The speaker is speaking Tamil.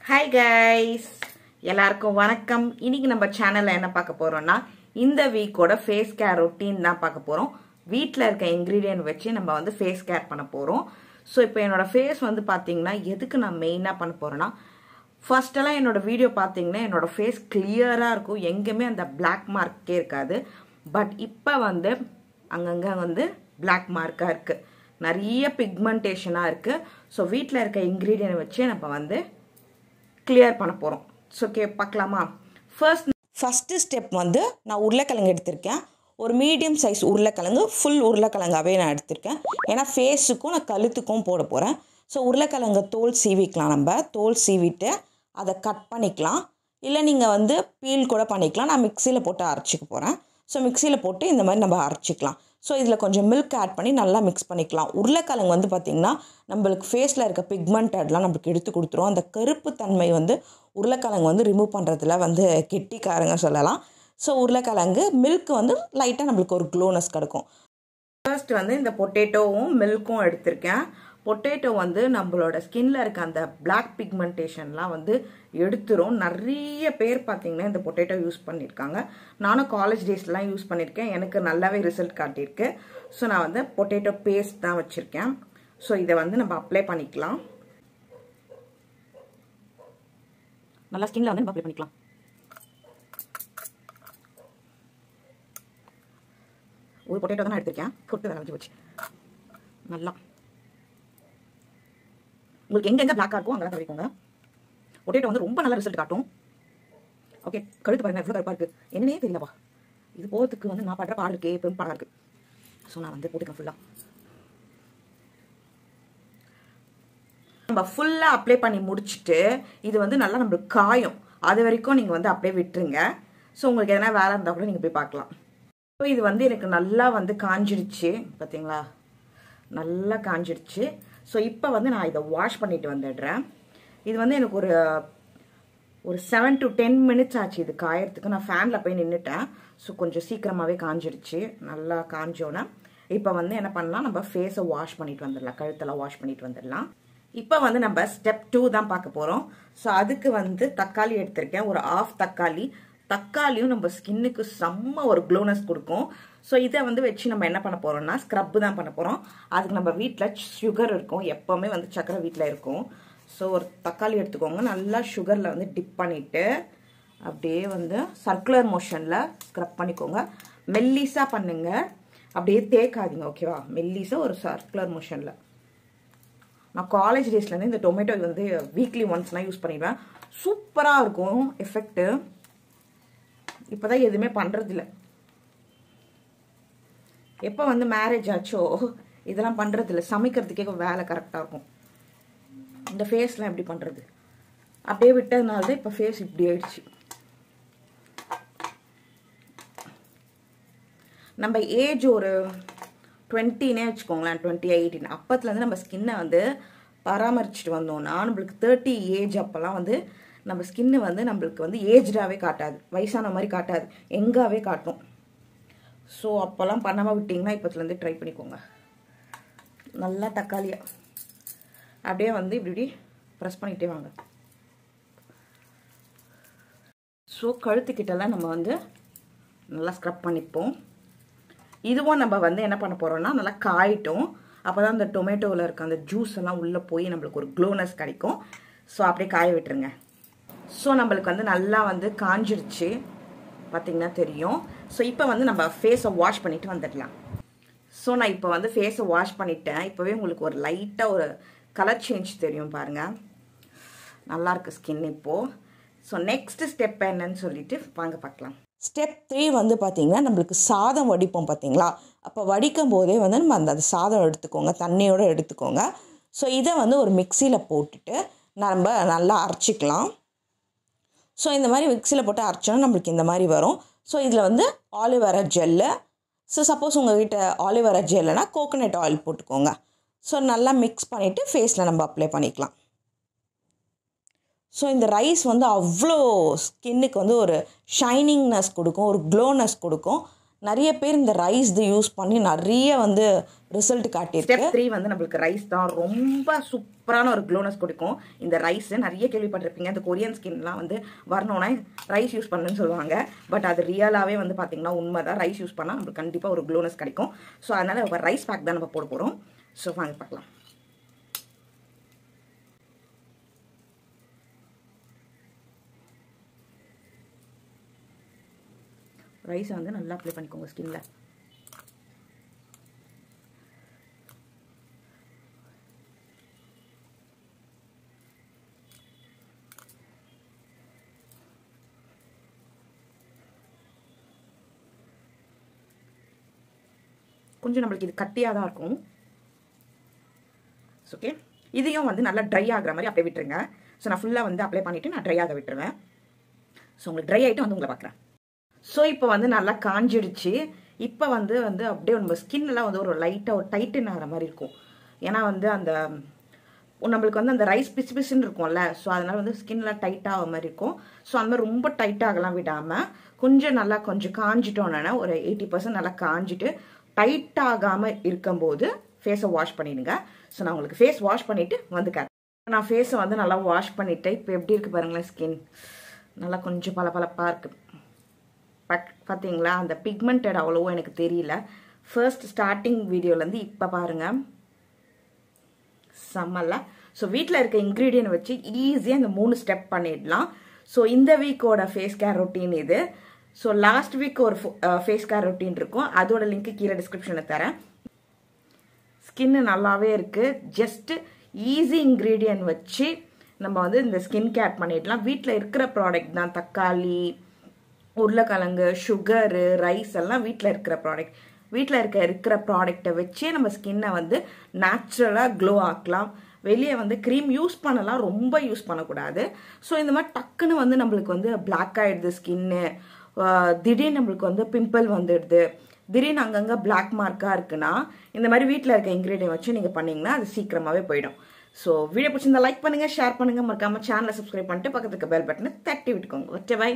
ஹாய் கைஸ், எல்லாருக்கும் வணக்கம். இன்னைக்கு நம்ம சேனல்ல என்ன பார்க்க போறோம்னா இந்த வீக்கோட ஃபேஸ் கேர் ரொட்டீன் தான் பார்க்க போறோம். வீட்டில் இருக்க இன்க்ரீடியன்ட் வச்சு நம்ம வந்து ஃபேஸ் கேர் பண்ண போறோம். ஸோ இப்போ என்னோட ஃபேஸ் வந்து பார்த்தீங்கன்னா எதுக்கு நான் மெயினாக பண்ண போறேன்னா, ஃபர்ஸ்டெல்லாம் என்னோட வீடியோ பார்த்தீங்கன்னா என்னோட ஃபேஸ் கிளியராக இருக்கும், எங்கேயுமே அந்த பிளாக் மார்க்கே இருக்காது. பட் இப்போ வந்து அங்கங்கே வந்து பிளாக் மார்க்காக இருக்குது, நிறைய பிக்மெண்டேஷனாக இருக்குது. ஸோ வீட்டில் இருக்க இன்க்ரீடியன்ட் வச்சு நம்ம வந்து கிளியர் பண்ண போகிறோம். ஸோ பார்க்கலாமா? ஃபஸ்ட்டு ஸ்டெப் வந்து நான் உருளைக்கிழங்கு எடுத்திருக்கேன். ஒரு மீடியம் சைஸ் உருளைக்கிழங்கு, ஃபுல் உருளைக்கிழங்காவே நான் எடுத்திருக்கேன். ஏன்னா ஃபேஸுக்கும் நான் கழுத்துக்கும் போட போகிறேன். ஸோ உருளைக்கிழங்க தோல் சீவிக்கலாம். நம்ம தோல் சீவிட்டு அதை கட் பண்ணிக்கலாம். இல்லை நீங்கள் வந்து பீல் கூட பண்ணிக்கலாம். நான் மிக்சியில் போட்டு அரைச்சிக்க போகிறேன். ஸோ மிக்சியில் போட்டு இந்த மாதிரி நம்ம அரைச்சிக்கலாம். ஸோ இதில் கொஞ்சம் மில்க் ஆட் பண்ணி நல்லா மிக்ஸ் பண்ணிக்கலாம். உருளைக்கிழங்கு வந்து பார்த்திங்கன்னா நம்மளுக்கு ஃபேஸில் இருக்க பிக்மெண்டட்லாம் நம்மளுக்கு எடுத்து கொடுத்துரும். அந்த கருப்பு தன்மை வந்து உருளைக்கிழங்கு வந்து ரிமூவ் பண்ணுறதுல வந்து கெட்டிக்காரங்க சொல்லலாம். ஸோ உருளைக்கிழங்கு மில்க் வந்து லைட்டாக நம்மளுக்கு ஒரு க்ளோனஸ் கிடைக்கும். ஃபர்ஸ்ட் வந்து இந்த பொட்டேட்டோவும் மில்க்கும் எடுத்திருக்கேன். பொட்டேட்டோ வந்து நம்மளோட ஸ்கின்ல இருக்க அந்த பிளாக் பிக்மெண்டேஷன்லாம் வந்து எடுத்துரும். நிறைய பேர் பார்த்தீங்கன்னா இந்த பொட்டேட்டோ யூஸ் பண்ணியிருக்காங்க. நானும் காலேஜ் டேஸ்லாம் யூஸ் பண்ணியிருக்கேன், எனக்கு நல்லாவே ரிசல்ட் காட்டியிருக்கு. ஸோ நான் வந்து பொட்டேட்டோ பேஸ்ட் தான் வச்சுருக்கேன். ஸோ இதை வந்து நம்ம அப்ளை பண்ணிக்கலாம். நல்லா ஸ்கின்ல வந்து நம்ம அப்ளை பண்ணிக்கலாம். ஒரு பொட்டேட்டோ தான் நான் எடுத்திருக்கேன், பொட்டு வேலை வச்சு நல்லா உங்களுக்கு எங்கெங்க பிளாக்காக இருக்கும் அங்கே தவிர்க்கோங்க. பொட்டேட்டோ வந்து ரொம்ப நல்ல ரிசல்ட் காட்டும். ஓகே, கழுத்து பாருங்க எவ்வளோ கருப்பாக இருக்குது, என்னன்னே தெரியலப்பா. இது போகிறதுக்கு வந்து நான் படுற பாடு இருக்கே, பெரும் பாடாக இருக்குது. ஸோ நான் வந்து போட்டுக்கிறேன் ஃபுல்லாக. நம்ம ஃபுல்லாக அப்ளை பண்ணி முடிச்சுட்டு இது வந்து நல்லா நம்மளுக்கு காயும், அது வரைக்கும் நீங்கள் வந்து அப்படியே விட்டுருங்க. ஸோ உங்களுக்கு எதனா வேலை இருந்தால் கூட நீங்கள் போய் பார்க்கலாம். ஸோ இது வந்து எனக்கு நல்லா வந்து காஞ்சிடுச்சு, பார்த்தீங்களா, நல்லா காஞ்சிடுச்சு. ஸோ இப்போ வந்து நான் இதை வாஷ் பண்ணிட்டு வந்துடுறேன். இது வந்து எனக்கு ஒரு 7 to 10 மினிட்ஸ் ஆச்சு இது காயறதுக்கு. நான் ஃபேனில் போய் நின்றுட்டேன். ஸோ கொஞ்சம் சீக்கிரமாகவே காஞ்சிடுச்சு. நல்லா காஞ்சோன்னே இப்போ வந்து என்ன பண்ணலாம், நம்ம ஃபேஸை வாஷ் பண்ணிட்டு வந்துடலாம், கழுத்தெல்லாம் வாஷ் பண்ணிட்டு வந்துடலாம். இப்போ வந்து நம்ம ஸ்டெப் 2 தான் பார்க்க போகிறோம். ஸோ அதுக்கு வந்து தக்காளி எடுத்திருக்கேன், ஒரு 1/2 தக்காளி. தக்காளியும் நம்ம ஸ்கின்னுக்கு செம்ம ஒரு க்ளோனஸ் கொடுக்கும். ஸோ இதை வந்து வச்சு நம்ம என்ன பண்ண போகிறோம்னா ஸ்க்ரப்பு தான் பண்ண போகிறோம். அதுக்கு நம்ம வீட்டில் சுகர் இருக்கும், எப்போவுமே வந்து சக்கரை வீட்டில் இருக்கும். ஸோ ஒரு தக்காளி எடுத்துக்கோங்க, நல்லா சுகரில் வந்து டிப் பண்ணிவிட்டு அப்படியே வந்து சர்க்குலர் மோஷனில் ஸ்க்ரப் பண்ணிக்கோங்க. மெல்லிஸாக பண்ணுங்க, அப்படியே தேக்காதீங்க, ஓகேவா? மெல்லிஸாக ஒரு சர்க்குலர் மோஷனில். நான் காலேஜ் டேஸ்லேருந்து இந்த டொமேட்டோ வந்து வீக்லி ஒன்ஸ்லாம் யூஸ் பண்ணிடுவேன். சூப்பராக இருக்கும் எஃபெக்ட்டு. இப்போ தான் எதுவுமே பண்ணுறதில்ல. எப்போ வந்து மேரேஜ் ஆச்சோ இதெல்லாம் பண்ணுறதில்ல. சமைக்கிறதுக்கே வேலை கரெக்டாக இருக்கும். இந்த ஃபேஸ்லாம் எப்படி பண்ணுறது, அப்படியே விட்டதுனால தான் இப்போ ஃபேஸ் இப்படி ஆயிடுச்சு. நம்ம ஏஜ் ஒரு 20னே வச்சுக்கோங்களேன், 20-18 அப்பத்துலேருந்து நம்ம ஸ்கின்னை வந்து பராமரிச்சுட்டு வந்தோம்னா நம்மளுக்கு 30 ஏஜ் அப்போல்லாம் வந்து நம்ம ஸ்கின்னு வந்து நம்மளுக்கு வந்து ஏஜ்டாகவே காட்டாது, வயசான மாதிரி காட்டாது, எங்காவே காட்டும். ஸோ அப்போல்லாம் பண்ணாமல் விட்டிங்கன்னா இப்போத்துலேருந்து ட்ரை பண்ணிக்கோங்க. நல்லா தக்காளியாக அப்படியே வந்து இப்படி ப்ரெஸ் பண்ணிகிட்டே வாங்க. ஸோ கழுத்துக்கிட்டலாம் நம்ம வந்து நல்லா ஸ்க்ரப் பண்ணிப்போம். இதுவும் நம்ம வந்து என்ன பண்ண போகிறோம்னா நல்லா காயிட்டோம். அப்போ தான் அந்த டொமேட்டோவில் இருக்க அந்த ஜூஸ் எல்லாம் உள்ளே போய் நம்மளுக்கு ஒரு க்ளோனஸ் கிடைக்கும். ஸோ அப்படியே காய விட்டுருங்க. ஸோ நம்மளுக்கு வந்து நல்லா வந்து காஞ்சிடுச்சு, பார்த்திங்கன்னா தெரியும். ஸோ இப்போ வந்து நம்ம ஃபேஸை வாஷ் பண்ணிவிட்டு வந்துடலாம். ஸோ நான் இப்போ வந்து ஃபேஸை வாஷ் பண்ணிட்டேன். இப்போவே உங்களுக்கு ஒரு லைட்டாக ஒரு கலர் சேஞ்ச் தெரியும் பாருங்கள், நல்லாயிருக்கு ஸ்கின் இப்போது. ஸோ நெக்ஸ்ட் ஸ்டெப் என்னன்னு சொல்லிட்டு வாங்க பார்க்கலாம். ஸ்டெப் 3 வந்து பார்த்திங்கன்னா நம்மளுக்கு சாதம் வடிப்போம் பார்த்தீங்களா, அப்போ வடிக்கும் போதே வந்து நம்ம அந்த சாதம் எடுத்துக்கோங்க, தண்ணியோடு எடுத்துக்கோங்க. ஸோ இதை வந்து ஒரு மிக்சியில் போட்டுட்டு நம்ம நல்லா அரைச்சிக்கலாம். ஸோ இந்த மாதிரி மிக்சியில் போட்டு அரைச்சோன்னா நம்மளுக்கு இந்த மாதிரி வரும். ஸோ இதில் வந்து ஆலிவேரா ஜெல்லு. ஸோ சப்போஸ் உங்கள்கிட்ட ஆலிவேரா ஜெல்லுனா கோகோனட் ஆயில் போட்டுக்கோங்க. ஸோ நல்லா மிக்ஸ் பண்ணிவிட்டு ஃபேஸில் நம்ம அப்ளை பண்ணிக்கலாம். ஸோ இந்த ரைஸ் வந்து அவ்வளோ ஸ்கின்னுக்கு வந்து ஒரு ஷைனிங்னஸ் கொடுக்கும், ஒரு க்ளோனஸ் கொடுக்கும். நிறைய பேர் இந்த ரைஸ் யூஸ் பண்ணி நிறைய வந்து ரிசல்ட் காட்டியிருக்கு. ஸ்டெப் 3 வந்து நம்மளுக்கு ரைஸ் தான் ரொம்ப சூப்பரான ஒரு க்ளோனஸ் கொடுக்கும். இந்த ரைஸ் நிறைய கேள்விப்பட்டிருப்பீங்க, இந்த கொரியன் ஸ்கின்லாம் வந்து வரணும்னா ரைஸ் யூஸ் பண்ணுன்னு சொல்லுவாங்க. பட் அது ரியலாகவே வந்து பார்த்தீங்கன்னா உண்மை தான். ரைஸ் யூஸ் பண்ணால் நம்மளுக்கு கண்டிப்பாக ஒரு க்ளோனஸ் கிடைக்கும். ஸோ அதனால் ரைஸ் பேக் தான் நம்ம போட போகிறோம். ஸோ வாங்க பார்க்கலாம். ரைஸை வந்து நல்லா அப்ளை பண்ணிக்கோங்க ஸ்கின்ல. கொஞ்சம் நம்மளுக்கு இது கட்டியாக தான் இருக்கும். ஓகே, இதையும் வந்து நல்லா ட்ரை ஆகிற மாதிரி அப்படியே விட்டுருங்க. ஸோ நான் ஃபுல்லாக வந்து அப்ளை பண்ணிவிட்டு நான் ட்ரை ஆக விட்டுருவேன். ஸோ உங்களுக்கு ட்ரை ஆகிட்டு வந்து உங்களை பார்க்குறேன். ஸோ இப்போ வந்து நல்லா காஞ்சிடுச்சு. இப்போ வந்து அப்படியே நம்ம ஸ்கின்லாம் வந்து ஒரு லைட்டாக ஒரு டைட்டன் ஆகிற மாதிரி இருக்கும். ஏன்னா வந்து அந்த நம்மளுக்கு வந்து அந்த ரைஸ் பிசு பிசுன்னு இருக்கும்ல, ஸோ அதனால் வந்து ஸ்கின்லாம் டைட்டாக ஆகிற மாதிரி இருக்கும். ஸோ அந்த மாதிரி ரொம்ப டைட்டாகலாம் விடாமல் கொஞ்சம் நல்லா கொஞ்சம் காஞ்சிட்டோன்னா ஒரு 80% நல்லா காஞ்சிட்டு டைட் ஆகாமல் இருக்கும்போது ஃபேஸை வாஷ் பண்ணிடுங்க. ஸோ நான் உங்களுக்கு ஃபேஸ் வாஷ் பண்ணிவிட்டு வந்துக்கிறேன். நான் ஃபேஸை வந்து நல்லா வாஷ் பண்ணிவிட்டு இப்போ எப்படி இருக்குது பாருங்களேன், ஸ்கின் நல்லா கொஞ்சம் பளபளப்பாக இருக்குது. பார்த்தீங்களா, அந்த பிக்மெண்டட் அவ்வளவோ எனக்கு தெரியல. ஃபர்ஸ்ட் ஸ்டார்டிங் வீடியோலேருந்து இப்போ பாருங்கள் செம்மல்ல. ஸோ வீட்டில் இருக்க இன்க்ரீடியன்ட் வச்சு ஈஸியாக இந்த 3 ஸ்டெப் பண்ணிடலாம். ஸோ இந்த வீக்கோட ஃபேஸ் கேர் ரொட்டீன் இது. ஸோ லாஸ்ட் வீக் ஒரு ஃபேஸ் கேர் ரொட்டீன் இருக்கும், அதோட லிங்க் கீழே டிஸ்கிரிப்ஷனில் தரேன். ஸ்கின்னு நல்லாவே இருக்குது. ஜஸ்ட் ஈஸி இன்க்ரீடியன்ட் வச்சு நம்ம வந்து இந்த ஸ்கின் கேர் பண்ணிடலாம். வீட்டில் இருக்கிற ப்ராடக்ட் தான். தக்காளி, உருளைக்கிழங்கு, சுகரு, ரைஸ் எல்லாம் வீட்டில் இருக்கிற ப்ராடக்ட். வீட்டில் இருக்கிற ப்ராடக்டை வச்சே நம்ம ஸ்கின்னை வந்து நேச்சுரலாக க்ளோ ஆக்கலாம். வெளியே வந்து க்ரீம் யூஸ் பண்ணலாம், ரொம்ப யூஸ் பண்ணக்கூடாது. ஸோ இந்த மாதிரி டக்குன்னு வந்து நம்மளுக்கு வந்து பிளாக் ஆகிடுது ஸ்கின்னு, திடீர்னு நம்மளுக்கு வந்து பிம்பிள் வந்துடுது, திடீர்னு அங்கங்கே பிளாக் மார்க்காக இருக்குன்னா இந்த மாதிரி வீட்டில் இருக்க இன்க்ரீடியன்ட் வச்சு நீங்கள் பண்ணிங்கன்னா அது சீக்கிரமாகவே போயிடும். ஸோ வீடியோ பிடிச்சிருந்தா லைக் பண்ணுங்கள், ஷேர் பண்ணுங்கள், மறக்காமல் சேனலை சப்ஸ்கிரைப் பண்ணிட்டு பக்கத்துக்கு பெல் பட்டனை தட்டி விட்டுக்கோங்க. Okay, by.